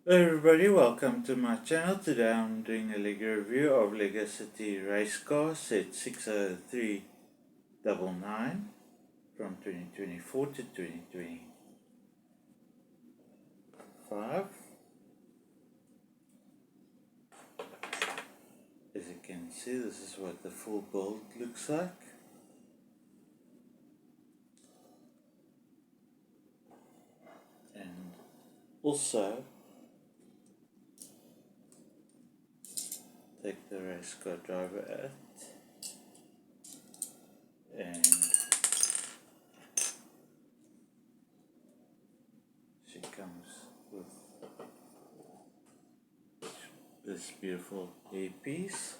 Hello everybody, welcome to my channel. Today I'm doing a Lego review of Lego City Race Car set 60399 from 2024 to 2025. As you can see, this is what the full build looks like. And also take the race car driver out, and she comes with this beautiful hairpiece.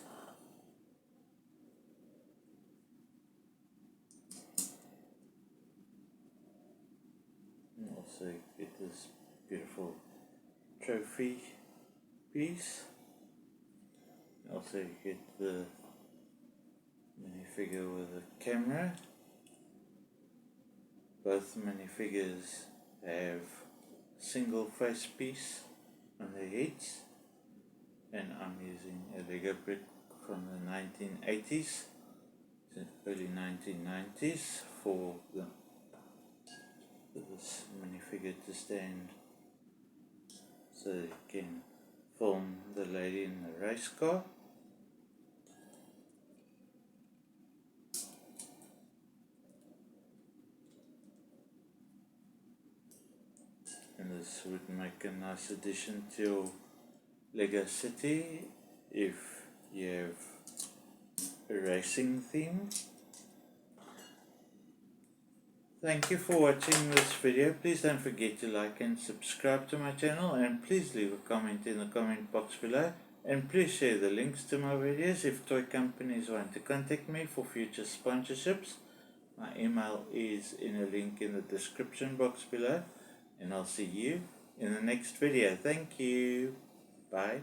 And also get this beautiful trophy piece. Also you get the minifigure with a camera. Both minifigures have single face piece on their heads, and I'm using a Lego brick from the 1980s to early 1990s for this minifigure to stand so you can film the lady in the race car. And this would make a nice addition to your Lego City if you have a racing theme. Thank you for watching this video. Please don't forget to like and subscribe to my channel, and please leave a comment in the comment box below, and please share the links to my videos if toy companies want to contact me for future sponsorships. My email is in a link in the description box below, and I'll see you in the next video. Thank you. Bye.